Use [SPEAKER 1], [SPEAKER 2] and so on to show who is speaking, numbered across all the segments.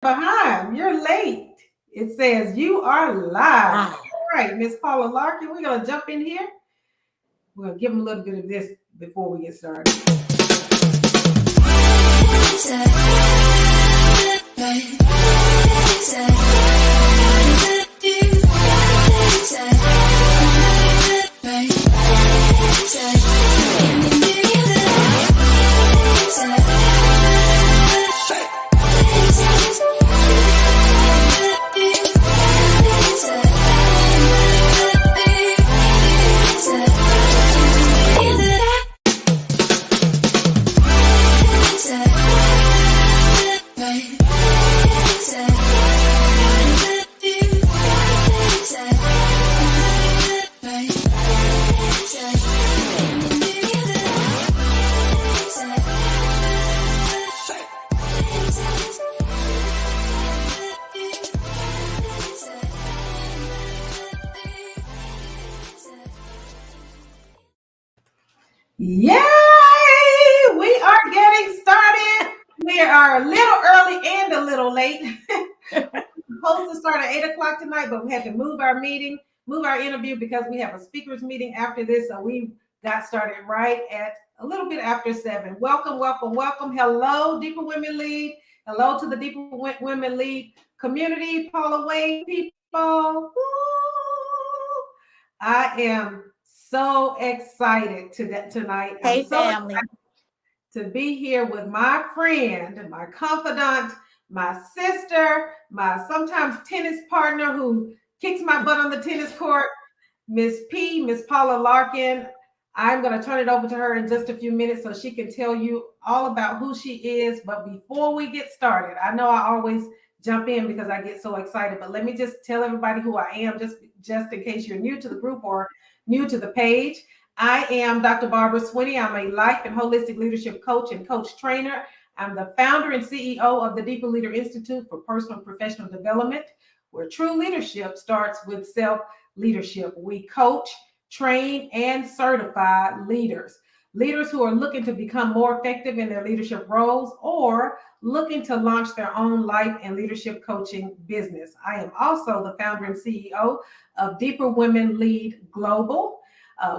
[SPEAKER 1] behind. You're late. It says you are live.
[SPEAKER 2] Ah.
[SPEAKER 1] All right, Miss Paula Larkin, we're going to jump in here. We're going to give them a little bit of this before we get started. Yay! We are getting started. We are a little early and a little late. We're supposed to start at 8 o'clock tonight, but we had to move our interview because we have a speakers meeting after this. So we got started right at a little bit after 7. Welcome, welcome, welcome. Hello, Deeper Women Lead. Hello to the Deeper Women Lead community, Paula Wade people. Woo! I am so excited tonight.
[SPEAKER 2] Hey,
[SPEAKER 1] I'm so
[SPEAKER 2] family.
[SPEAKER 1] excited to be here with my friend, my confidant, my sister, my sometimes tennis partner who kicks my butt on the tennis court, Miss Paula Larkin. I'm going to turn it over to her in just a few minutes so she can tell you all about who she is. But before we get started, I know I always jump in because I get so excited, but let me just tell everybody who I am, just in case you're new to the group or new to the page. I am Dr. Barbara Swinney. I'm a life and holistic leadership coach and coach trainer. I'm the founder and CEO of the Deeper Leader Institute for Personal and Professional Development, where true leadership starts with self-leadership. We coach, train, and certify leaders who are looking to become more effective in their leadership roles or looking to launch their own life and leadership coaching business. I am also the founder and CEO of Deeper Women Lead Global,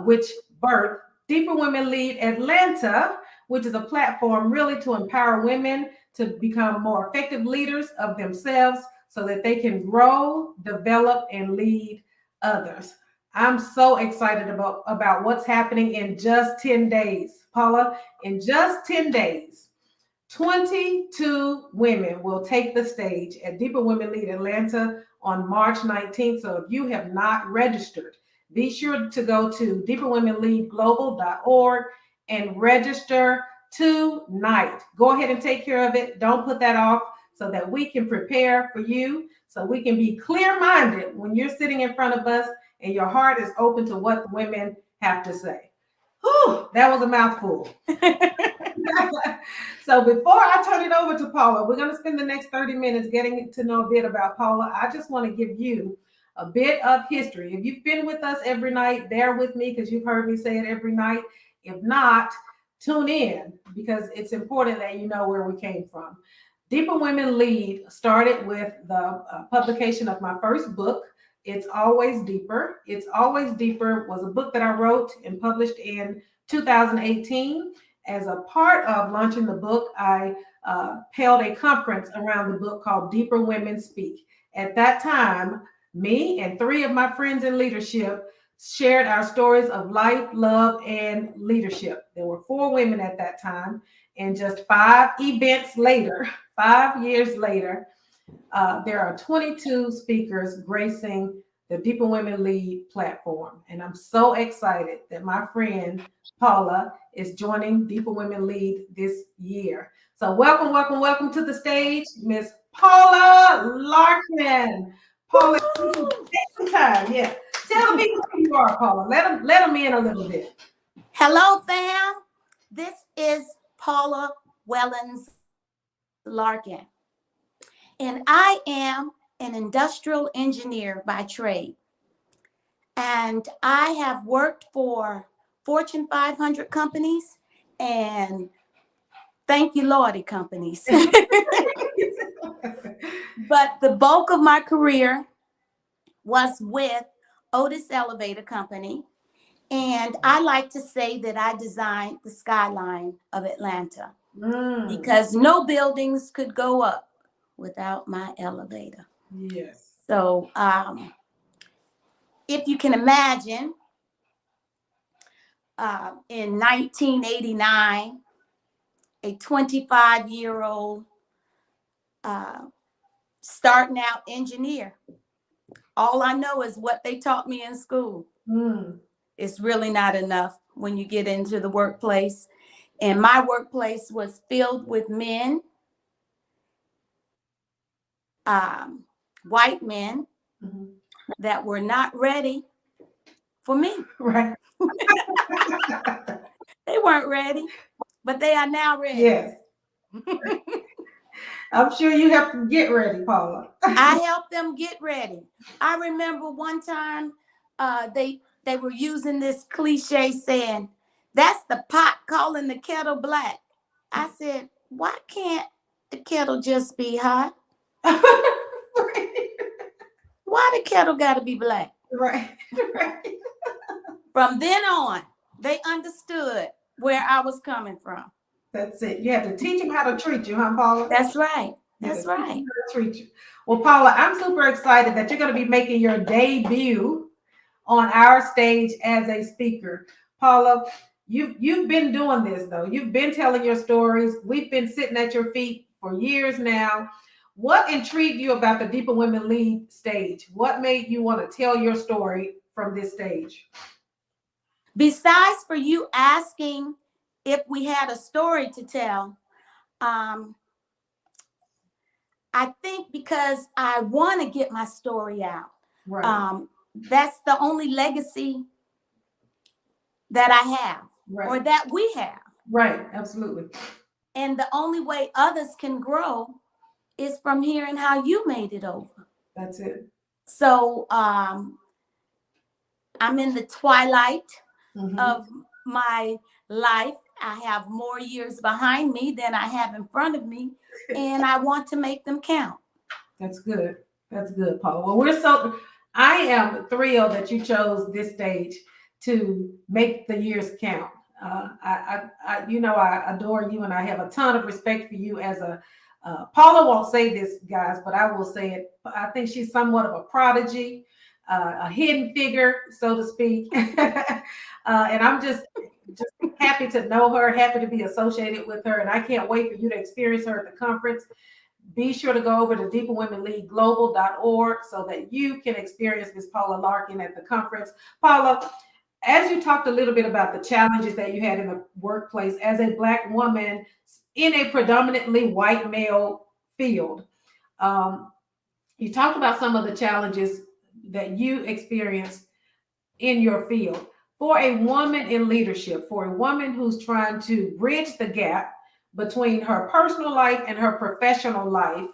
[SPEAKER 1] which birthed Deeper Women Lead Atlanta, which is a platform really to empower women to become more effective leaders of themselves so that they can grow, develop, and lead others. I'm so excited about what's happening in just 10 days. Paula, in just 10 days, 22 women will take the stage at Deeper Women Lead Atlanta on March 19th. So if you have not registered, be sure to go to deeperwomenleadglobal.org and register tonight. Go ahead and take care of it. Don't put that off so that we can prepare for you, so we can be clear-minded when you're sitting in front of us and your heart is open to what the women have to say. Whew, that was a mouthful. So before I turn it over to Paula, we're going to spend the next 30 minutes getting to know a bit about Paula. I just want to give you a bit of history. If you've been with us every night, bear with me because you've heard me say it every night. If not, tune in because it's important that you know where we came from. Deeper Women Lead started with the publication of my first book, It's Always Deeper. It's Always Deeper was a book that I wrote and published in 2018. As a part of launching the book, I held a conference around the book called Deeper Women Speak. At that time, me and 3 of my friends in leadership shared our stories of life, love, and leadership. There were 4 women at that time, and just 5 events later, 5 years later, there are 22 speakers gracing the Deeper Women Lead platform. And I'm so excited that my friend Paula is joining Deeper Women Lead this year. So welcome, welcome, welcome to the stage, Miss Paula Larkin. Paula, take some time. Yeah. Tell the people who you are, Paula. Let them in a little bit.
[SPEAKER 2] Hello, fam. This is Paula Wellens Larkin. And I am an industrial engineer by trade. And I have worked for Fortune 500 companies and thank you, Lordy companies. But the bulk of my career was with Otis Elevator Company. And I like to say that I designed the skyline of Atlanta because no buildings could go up without my elevator.
[SPEAKER 1] Yes.
[SPEAKER 2] So if you can imagine, in 1989, a 25-year-old starting out engineer, all I know is what they taught me in school. It's really not enough when you get into the workplace. And my workplace was filled with men, white men that were not ready for me.
[SPEAKER 1] Right.
[SPEAKER 2] They weren't ready, but they are now ready.
[SPEAKER 1] Yes. I'm sure you have to get ready, Paula.
[SPEAKER 2] I helped them get ready. I remember one time they were using this cliche saying, "That's the pot calling the kettle black." I said, "Why can't the kettle just be hot? Why the kettle got to be black?"
[SPEAKER 1] Right. Right.
[SPEAKER 2] From then on, they understood where I was coming from.
[SPEAKER 1] That's it. You have to teach them how to treat you, huh, Paula?
[SPEAKER 2] That's right. That's right.
[SPEAKER 1] Treat you. Well, Paula, I'm super excited that you're going to be making your debut on our stage as a speaker. Paula, you've been doing this though. You've been telling your stories. We've been sitting at your feet for years now. What intrigued you about the Deeper Women Lead stage? What made you want to tell your story from this stage?
[SPEAKER 2] Besides for you asking if we had a story to tell, I think because I want to get my story out.
[SPEAKER 1] Right.
[SPEAKER 2] That's the only legacy that I have, or that we have.
[SPEAKER 1] Right, absolutely.
[SPEAKER 2] And the only way others can grow is from hearing how you made it over.
[SPEAKER 1] That's it.
[SPEAKER 2] So I'm in the twilight of my life. I have more years behind me than I have in front of me, and I want to make them count.
[SPEAKER 1] That's good. That's good, Paula. Well, I am thrilled that you chose this stage to make the years count. I adore you, and I have a ton of respect for you as a. Paula won't say this, guys, but I will say it. I think she's somewhat of a prodigy, a hidden figure, so to speak. And I'm just happy to know her, happy to be associated with her, and I can't wait for you to experience her at the conference. Be sure to go over to deeperwomenleadglobal.org so that you can experience Ms. Paula Larkin at the conference. Paula, as you talked a little bit about the challenges that you had in the workplace as a Black woman in a predominantly white male field, you talked about some of the challenges that you experienced in your field. For a woman in leadership, for a woman who's trying to bridge the gap between her personal life and her professional life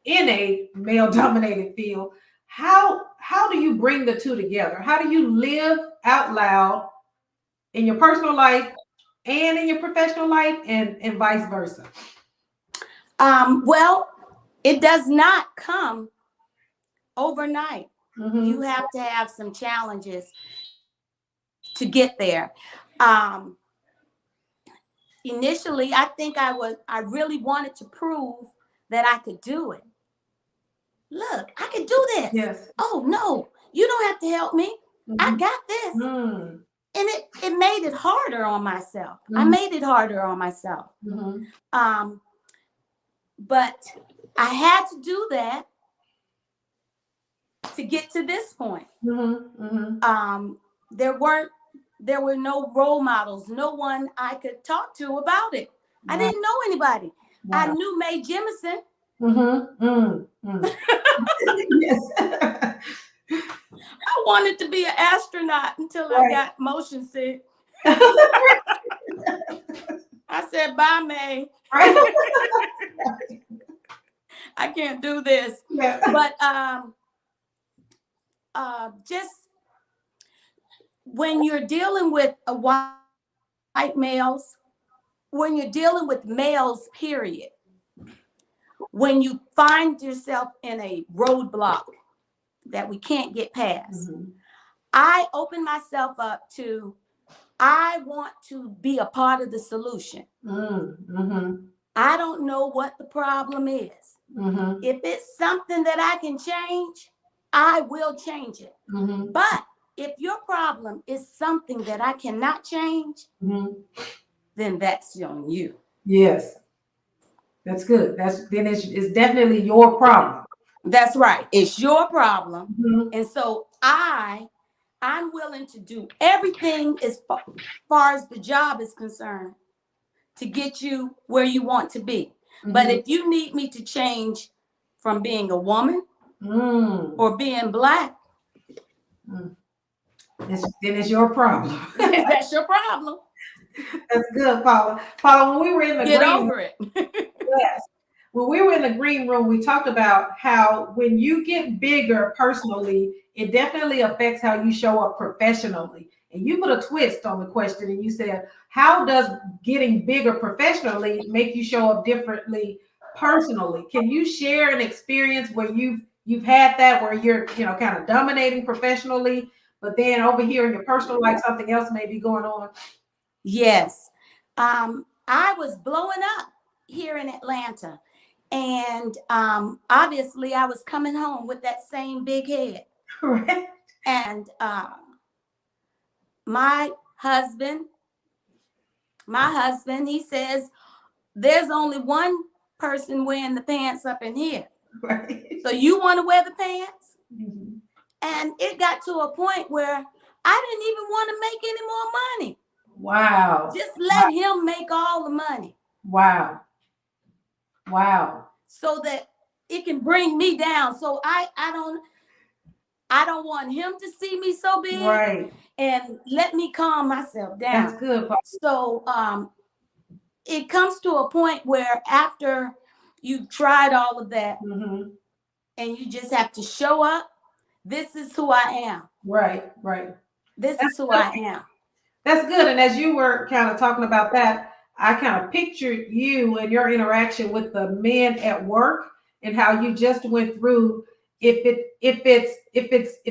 [SPEAKER 1] in a male-dominated field, how do you bring the two together? How do you live out loud in your personal life and in your professional life, and vice versa?
[SPEAKER 2] Well, it does not come overnight. You have to have some challenges to get there. Initially, I think I really wanted to prove that I could do it. Look, I can do this.
[SPEAKER 1] Yes.
[SPEAKER 2] Oh no, you don't have to help me. I got this. And it made it harder on myself. I made it harder on myself. But I had to do that to get to this point. There were no role models, no one I could talk to about it. I didn't know anybody. I knew Mae Jemison.
[SPEAKER 1] Yes.
[SPEAKER 2] I wanted to be an astronaut until I got motion sick. I said, "Bye, Mae. I can't do this." But just when you're dealing with white males, when you're dealing with males, period, when you find yourself in a roadblock that we can't get past, I open myself up to, I want to be a part of the solution. I don't know what the problem is. If it's something that I can change, I will change it. But if your problem is something that I cannot change, then that's on you.
[SPEAKER 1] Yes, that's good. Then it's definitely your problem.
[SPEAKER 2] That's right. It's your problem. And so I'm willing to do everything as far as the job is concerned to get you where you want to be. But if you need me to change from being a woman or being Black,
[SPEAKER 1] then it's your problem.
[SPEAKER 2] that's your problem.
[SPEAKER 1] That's good, Paula. Paula, when we were in the
[SPEAKER 2] Get
[SPEAKER 1] green
[SPEAKER 2] over
[SPEAKER 1] room,
[SPEAKER 2] it.
[SPEAKER 1] yes, when we were in the green room, we talked about how when you get bigger personally, it definitely affects how you show up professionally. And you put a twist on the question and you said, how does getting bigger professionally make you show up differently personally? Can you share an experience where you've had that where you're, kind of dominating professionally, but then over here in your personal life, something else may be going on?
[SPEAKER 2] Yes. I was blowing up here in Atlanta. And obviously I was coming home with that same big head.
[SPEAKER 1] Correct.
[SPEAKER 2] And my husband, he says, there's only one person wearing the pants up in here.
[SPEAKER 1] Right.
[SPEAKER 2] So you want to wear the pants? And it got to a point where I didn't even want to make any more money.
[SPEAKER 1] Wow.
[SPEAKER 2] Just let him make all the money.
[SPEAKER 1] Wow.
[SPEAKER 2] So that it can bring me down. So I don't want him to see me so big.
[SPEAKER 1] Right.
[SPEAKER 2] And let me calm myself down.
[SPEAKER 1] That's good.
[SPEAKER 2] So it comes to a point where after you've tried all of that and you just have to show up, this is who I am.
[SPEAKER 1] Right.
[SPEAKER 2] This is who I am.
[SPEAKER 1] That's good. And as you were kind of talking about that, I kind of pictured you and your interaction with the men at work and how you just went through. If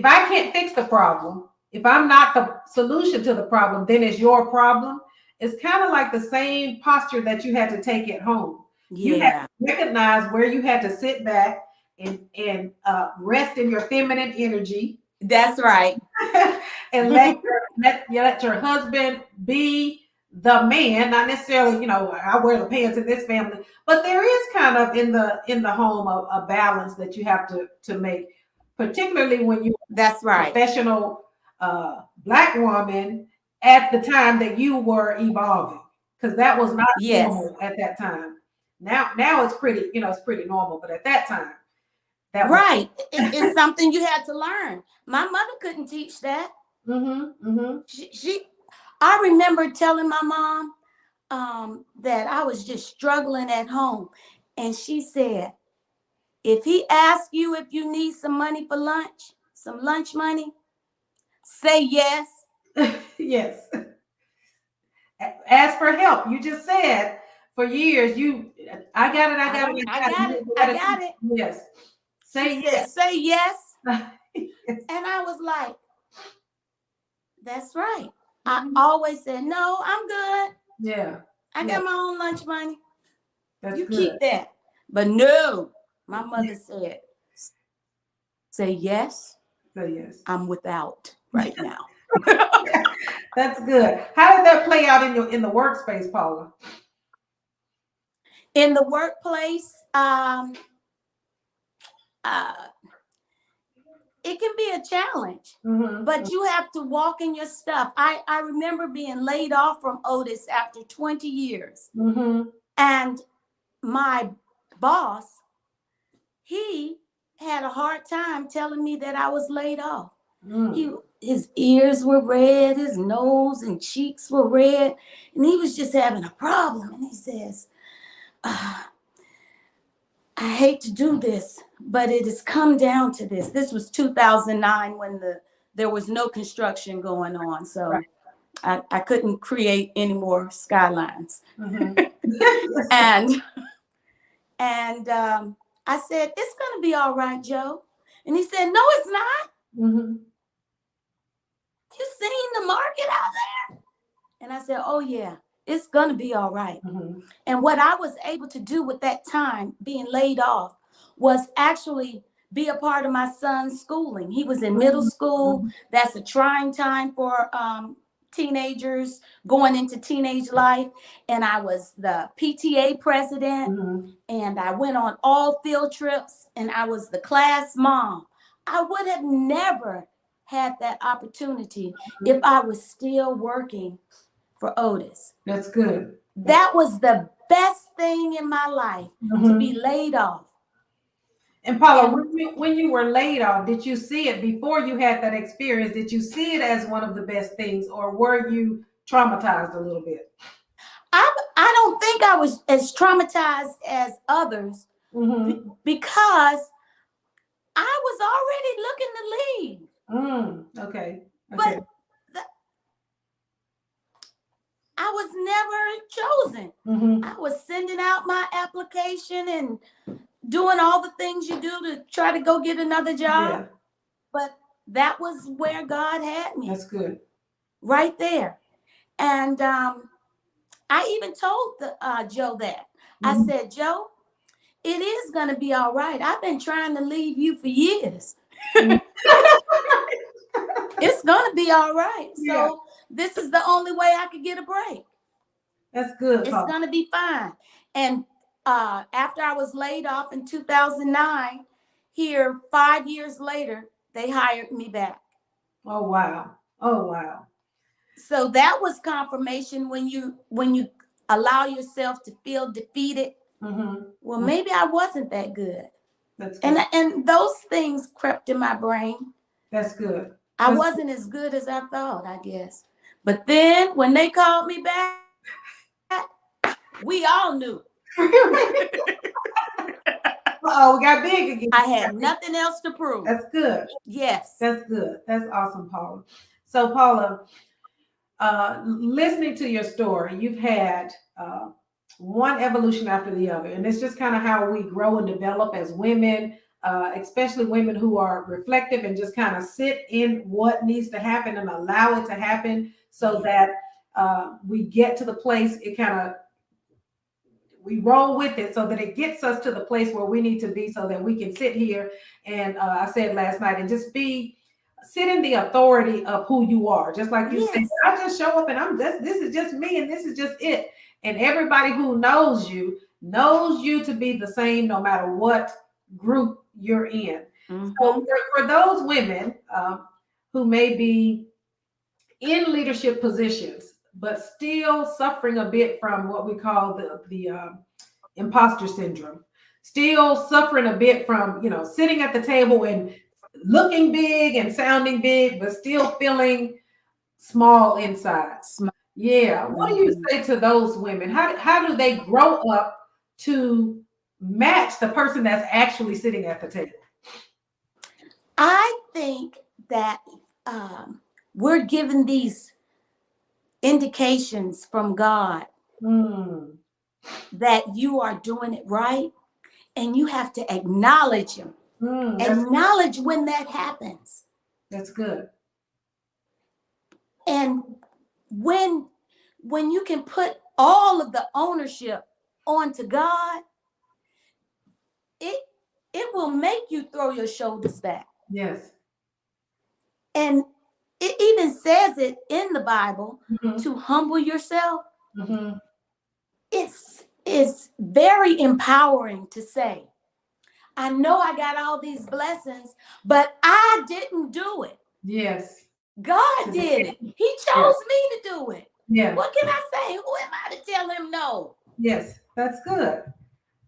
[SPEAKER 1] I can't fix the problem, if I'm not the solution to the problem, then it's your problem. It's kind of like the same posture that you had to take at home.
[SPEAKER 2] Yeah.
[SPEAKER 1] You had to recognize where you had to sit back and rest in your feminine energy.
[SPEAKER 2] That's right.
[SPEAKER 1] And let your husband be the man, not necessarily, I wear the pants in this family, but there is kind of in the home a balance that you have to make, particularly when you're
[SPEAKER 2] That's right.
[SPEAKER 1] professional Black woman at the time that you were evolving, because that was not normal at that time. Now it's pretty, it's pretty normal, but at that time, that
[SPEAKER 2] right. It's something you had to learn. My mother couldn't teach that. I remember telling my mom that I was just struggling at home. And she said, if he asks you if you need some money for lunch, some lunch money, say yes.
[SPEAKER 1] Yes. Ask for help. You just said for years, I got it. Yes. Say yes.
[SPEAKER 2] Say yes. And I was like, that's right. I always said, no, I'm good.
[SPEAKER 1] Yeah.
[SPEAKER 2] I got my own lunch money.
[SPEAKER 1] That's
[SPEAKER 2] you
[SPEAKER 1] good.
[SPEAKER 2] Keep that. But no, my mother said, say yes.
[SPEAKER 1] Say yes.
[SPEAKER 2] I'm without right now.
[SPEAKER 1] That's good. How did that play out in the workspace, Paula?
[SPEAKER 2] In the workplace, it can be a challenge, but you have to walk in your stuff. I remember being laid off from Otis after 20 years. And my boss, he had a hard time telling me that I was laid off. His ears were red, his nose and cheeks were red, and he was just having a problem. And he says, I hate to do this, but it has come down to this. This was 2009 when there was no construction going on. So I couldn't create any more skylines. And And I said, it's going to be all right, Joe. And he said, no, it's not.
[SPEAKER 1] Mm-hmm.
[SPEAKER 2] You seen the market out there? And I said, oh, yeah, it's going to be all right.
[SPEAKER 1] Mm-hmm.
[SPEAKER 2] And what I was able to do with that time being laid off was actually be a part of my son's schooling. He was in middle school. That's a trying time for teenagers going into teenage life. And I was the PTA president.
[SPEAKER 1] Mm-hmm.
[SPEAKER 2] And I went on all field trips, and I was the class mom. I would have never had that opportunity if I was still working for Otis.
[SPEAKER 1] That's good.
[SPEAKER 2] That was the best thing in my life, to be
[SPEAKER 1] Mm-hmm.
[SPEAKER 2] laid off.
[SPEAKER 1] And Paula,
[SPEAKER 2] And
[SPEAKER 1] when you were laid off, did you see it before you had that experience? Did you see it as one of the best things, or were you traumatized a little bit?
[SPEAKER 2] I don't think I was as traumatized as others
[SPEAKER 1] Mm-hmm.
[SPEAKER 2] because I was already looking to leave.
[SPEAKER 1] Okay. Okay.
[SPEAKER 2] But I was never chosen.
[SPEAKER 1] Mm-hmm.
[SPEAKER 2] I was sending out my application and doing all the things you do to try to go get another job.
[SPEAKER 1] Yeah,
[SPEAKER 2] But that was where God had me,
[SPEAKER 1] that's good.
[SPEAKER 2] right there. And I even told Joe that. I
[SPEAKER 1] Mm-hmm.
[SPEAKER 2] said, Joe, it is going to be all right. I've been trying to leave you for years. It's going to be all right.
[SPEAKER 1] Yeah,
[SPEAKER 2] So this is the only way I could get a break.
[SPEAKER 1] that's good,
[SPEAKER 2] It's
[SPEAKER 1] Paula.
[SPEAKER 2] going to be fine. And after I was laid off in 2009, here 5 years later, they hired me back.
[SPEAKER 1] Oh wow. Oh wow.
[SPEAKER 2] So that was confirmation when you allow yourself to feel defeated.
[SPEAKER 1] Mm-hmm.
[SPEAKER 2] Well, maybe I wasn't that good.
[SPEAKER 1] That's good.
[SPEAKER 2] And those things crept in my brain.
[SPEAKER 1] That's good.
[SPEAKER 2] I wasn't as good as I thought, I guess. But then when they called me back, we all knew.
[SPEAKER 1] Oh, we got big again.
[SPEAKER 2] I had nothing else to prove.
[SPEAKER 1] That's good.
[SPEAKER 2] Yes.
[SPEAKER 1] That's good. That's awesome, Paula. So, Paula, listening to your story, you've had one evolution after the other, and it's just kind of how we grow and develop as women, especially women who are reflective and just kind of sit in what needs to happen and allow it to happen, so that we get to the place. It kind of we roll with it so that it gets us to the place where we need to be, so that we can sit here and I said last night, and just sit in the authority of who you are. Just like you said,
[SPEAKER 2] Yes.
[SPEAKER 1] I just show up and this is just me and this is just it. And everybody who knows you to be the same no matter what group you're in.
[SPEAKER 2] Mm-hmm.
[SPEAKER 1] So for those women who may be in leadership positions, but still suffering a bit from what we call the imposter syndrome, still suffering a bit from, sitting at the table and looking big and sounding big, but still feeling small inside. Yeah. What do you say to those women? How do they grow up to match the person that's actually sitting at the table?
[SPEAKER 2] I think that we're given these indications from God that you are doing it right, and you have to acknowledge them. Acknowledge when that happens.
[SPEAKER 1] That's good.
[SPEAKER 2] And when you can put all of the ownership onto God, it will make you throw your shoulders back.
[SPEAKER 1] Yes.
[SPEAKER 2] And it even says it in the Bible to humble yourself. It's very empowering to say, I know I got all these blessings, but I didn't do it.
[SPEAKER 1] Yes.
[SPEAKER 2] God did it. He chose me to do it.
[SPEAKER 1] Yeah.
[SPEAKER 2] What can I say? Who am I to tell him no?
[SPEAKER 1] Yes, that's good.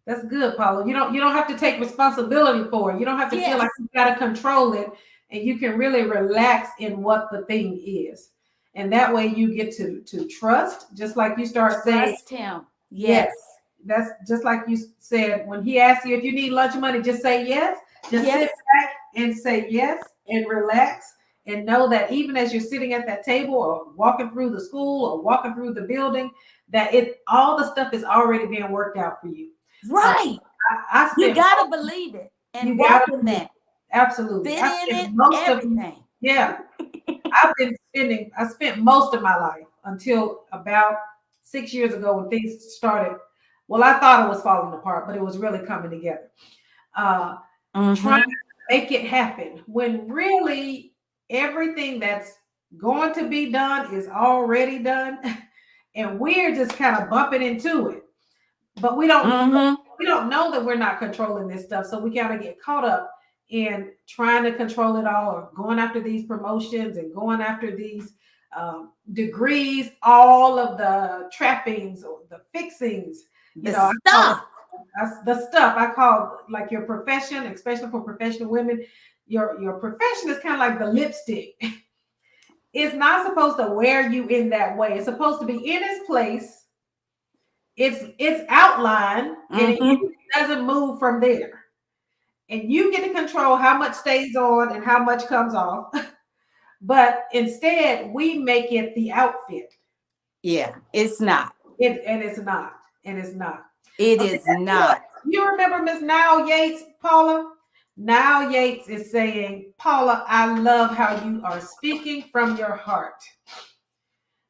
[SPEAKER 1] That's good, Paula. You don't have to take responsibility for it. You don't have to feel like you got to control it, and you can really relax in what the thing is. And that way you get to trust, just like you start saying.
[SPEAKER 2] Trust him. Yes.
[SPEAKER 1] That's just like you said, when he asks you if you need lunch money, just say yes. Just sit back and say yes and relax, and know that even as you're sitting at that table or walking through the school or walking through the building, that all the stuff is already being worked out for you.
[SPEAKER 2] Right.
[SPEAKER 1] I
[SPEAKER 2] You
[SPEAKER 1] spent
[SPEAKER 2] gotta believe it and
[SPEAKER 1] you
[SPEAKER 2] walk
[SPEAKER 1] gotta
[SPEAKER 2] in
[SPEAKER 1] believe
[SPEAKER 2] that.
[SPEAKER 1] it. Absolutely.
[SPEAKER 2] Fit
[SPEAKER 1] I
[SPEAKER 2] in
[SPEAKER 1] spent
[SPEAKER 2] it,
[SPEAKER 1] most of
[SPEAKER 2] everything.
[SPEAKER 1] yeah. I spent most of my life until about 6 years ago when things started. Well, I thought it was falling apart, but it was really coming together. Uh, Trying
[SPEAKER 2] Mm-hmm.
[SPEAKER 1] to make it happen when really everything that's going to be done is already done, and we're just kind of bumping into it. But
[SPEAKER 2] Mm-hmm.
[SPEAKER 1] we don't know that we're not controlling this stuff, so we gotta get caught up in trying to control it all, or going after these promotions and going after these degrees, all of the trappings or the fixings.
[SPEAKER 2] The
[SPEAKER 1] I call it
[SPEAKER 2] stuff.
[SPEAKER 1] the stuff. I call like your profession, especially for professional women. Your profession is kind of like the lipstick. It's not supposed to wear you in that way. It's supposed to be in its place. It's outlined, and it
[SPEAKER 2] Mm-hmm.
[SPEAKER 1] doesn't move from there. And you get to control how much stays on and how much comes off. But instead, we make it the outfit.
[SPEAKER 2] Yeah, it's not.
[SPEAKER 1] And it's not. And it's not.
[SPEAKER 2] It
[SPEAKER 1] Okay,
[SPEAKER 2] is
[SPEAKER 1] that's good.
[SPEAKER 2] not.
[SPEAKER 1] You remember Miss Now Yates, Paula? Now Yates is saying, Paula, I love how you are speaking from your heart.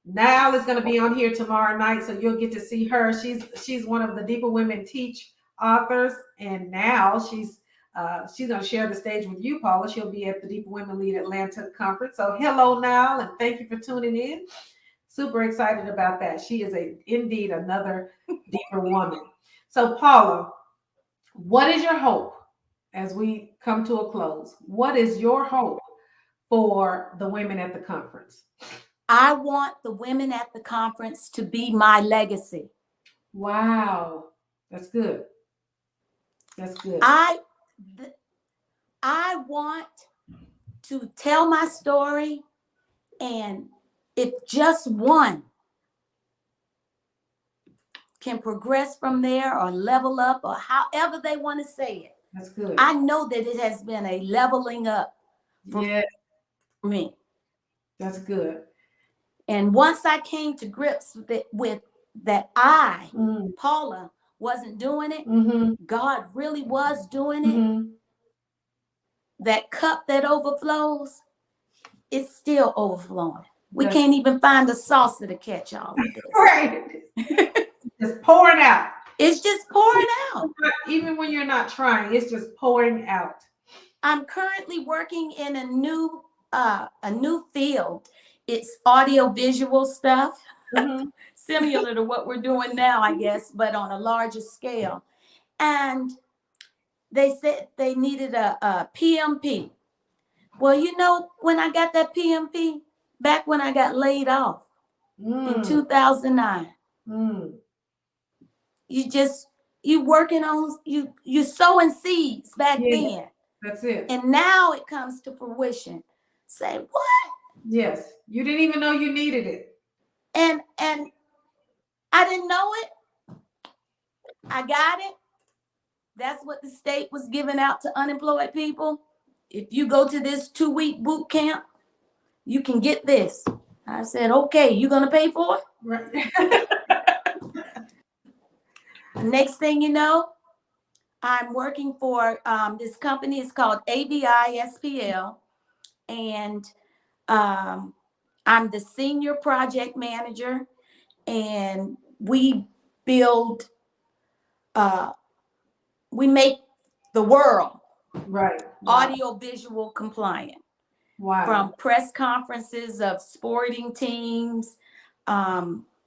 [SPEAKER 1] Now is going to be on here tomorrow night, so you'll get to see her. She's one of the Deeper Women Teach authors, and now she's going to share the stage with you, Paula. She'll be at the Deeper Women Lead Atlanta conference. So hello now, and thank you for tuning in. Super excited about that. She is indeed another deeper woman. So Paula, what is your hope as we come to a close? What is your hope for the women at the conference?
[SPEAKER 2] I want the women at the conference to be my legacy.
[SPEAKER 1] Wow, that's good. That's good.
[SPEAKER 2] I want to tell my story, and if just one can progress from there or level up or however they want to say it,
[SPEAKER 1] That's good.
[SPEAKER 2] I know that it has been a leveling up for
[SPEAKER 1] Yeah,
[SPEAKER 2] me.
[SPEAKER 1] that's good.
[SPEAKER 2] And once I came to grips with that,
[SPEAKER 1] Mm,
[SPEAKER 2] Paula, wasn't doing it.
[SPEAKER 1] mm-hmm,
[SPEAKER 2] God really was doing it.
[SPEAKER 1] mm-hmm.
[SPEAKER 2] That cup that overflows, it's still overflowing. We
[SPEAKER 1] That's
[SPEAKER 2] can't even find a saucer to catch all of this.
[SPEAKER 1] right. Just pouring out.
[SPEAKER 2] It's just pouring out.
[SPEAKER 1] Even when you're not trying, it's just pouring out.
[SPEAKER 2] I'm currently working in a new field. It's audio visual stuff,
[SPEAKER 1] Mm-hmm.
[SPEAKER 2] similar to what we're doing now, I guess, but on a larger scale. And they said they needed a PMP. Well, when I got that PMP, back when I got laid off in 2009,
[SPEAKER 1] Mm.
[SPEAKER 2] you working on you sowing seeds back
[SPEAKER 1] Yeah,
[SPEAKER 2] then,
[SPEAKER 1] that's it.
[SPEAKER 2] and now it comes to fruition. Say what?
[SPEAKER 1] Yes, you didn't even know you needed it.
[SPEAKER 2] And I didn't know it. I got it. That's what the state was giving out to unemployed people. If you go to this 2-week boot camp, you can get this. I said, okay, you gonna pay for it?
[SPEAKER 1] Right.
[SPEAKER 2] Next thing you know, I'm working for this company. It's called AVISPL, and I'm the senior project manager, and we build, we make the world
[SPEAKER 1] Right. Wow.
[SPEAKER 2] audio visual compliant.
[SPEAKER 1] Wow.
[SPEAKER 2] From press conferences of sporting teams,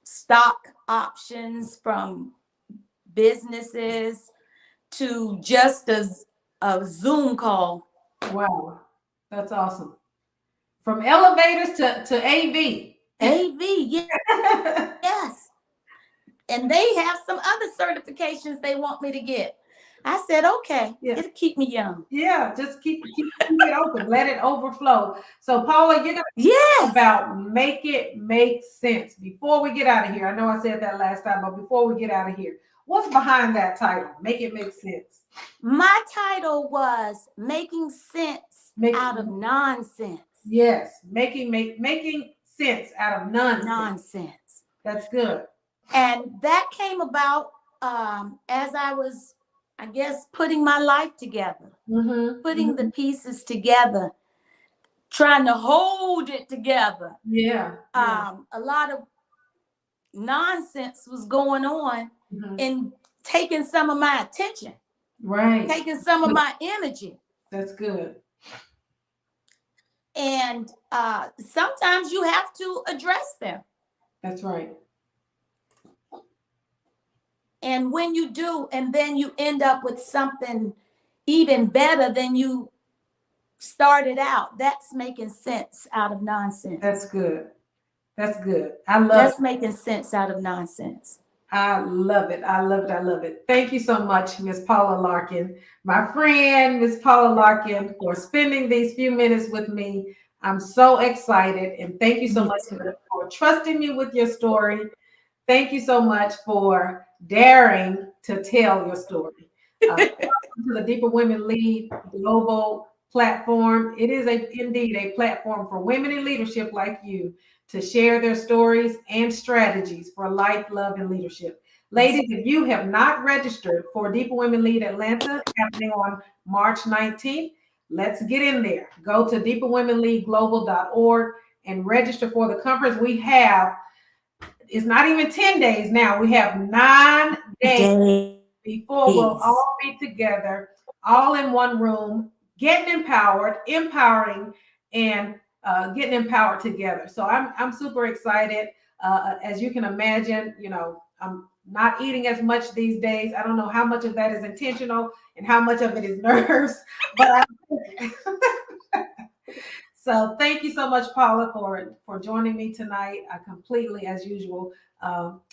[SPEAKER 2] stock options from businesses, to just a Zoom call.
[SPEAKER 1] Wow. That's awesome. From elevators to AV.
[SPEAKER 2] AV, yes. And they have some other certifications they want me to get. I said, okay,
[SPEAKER 1] Yeah.
[SPEAKER 2] it'll keep me young.
[SPEAKER 1] Yeah, just keep it open. Let it overflow. So Paula, you're gonna
[SPEAKER 2] Yes.
[SPEAKER 1] about make it make sense. Before we get out of here, I know I said that last time, but before we get out of here, what's behind that title? Make it make sense.
[SPEAKER 2] My title was Making Sense Out of Nonsense.
[SPEAKER 1] Yes, making sense out of nonsense.
[SPEAKER 2] Nonsense.
[SPEAKER 1] That's good.
[SPEAKER 2] And that came about as I was I guess, putting my life together,
[SPEAKER 1] Mm-hmm.
[SPEAKER 2] putting the pieces together, trying to hold it together.
[SPEAKER 1] Yeah.
[SPEAKER 2] A lot of nonsense was going on and taking some of my attention,
[SPEAKER 1] Right.
[SPEAKER 2] taking some of my energy.
[SPEAKER 1] That's good.
[SPEAKER 2] And sometimes you have to address them.
[SPEAKER 1] That's right.
[SPEAKER 2] And when you do, and then you end up with something even better than you started out, that's making sense out of nonsense.
[SPEAKER 1] That's good. That's good. I love
[SPEAKER 2] That's
[SPEAKER 1] it.
[SPEAKER 2] making sense out of nonsense.
[SPEAKER 1] I love it. I love it. I love it. Thank you so much, Miss Paula Larkin, my friend, Miss Paula Larkin, for spending these few minutes with me. I'm so excited. And thank you so
[SPEAKER 2] Me
[SPEAKER 1] much
[SPEAKER 2] too.
[SPEAKER 1] for trusting me with your story. Thank you so much for daring to tell your story. Welcome to the Deeper Women Lead Global platform. It is indeed a platform for women in leadership like you to share their stories and strategies for life, love, and leadership. Ladies, if you have not registered for Deeper Women Lead Atlanta happening on March 19th, let's get in there. Go to deeperwomenleadglobal.org and register for the conference. We have, it's not even 10 days now. We have 9 days before we'll all be together, all in one room, getting empowered, empowering, and getting empowered together. So I'm super excited. As you can imagine, I'm not eating as much these days. I don't know how much of that is intentional and how much of it is nerves, but so thank you so much, Paula, for joining me tonight. I completely, as usual,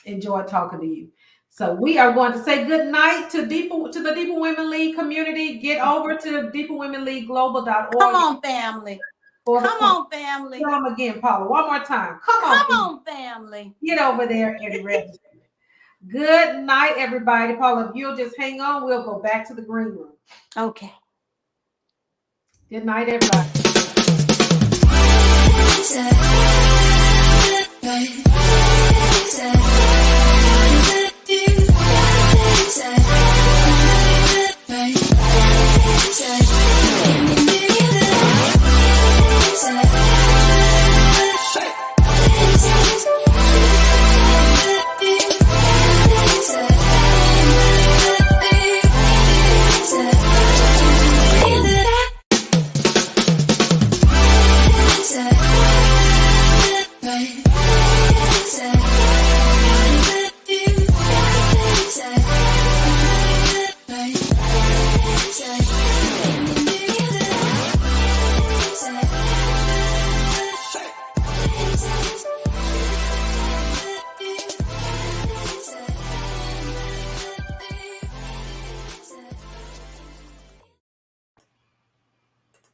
[SPEAKER 1] enjoyed talking to you. So we are going to say good night to the Deeper Women League community. Get over to deeperwomenleagueglobal.org.
[SPEAKER 2] Come on, family. Come on, family.
[SPEAKER 1] Come again, Paula. One more time. Come
[SPEAKER 2] on, family.
[SPEAKER 1] Get over there and register. Good night, everybody. Paula, if you'll just hang on, we'll go back to the green room.
[SPEAKER 2] Okay.
[SPEAKER 1] Good night, everybody.
[SPEAKER 3] Say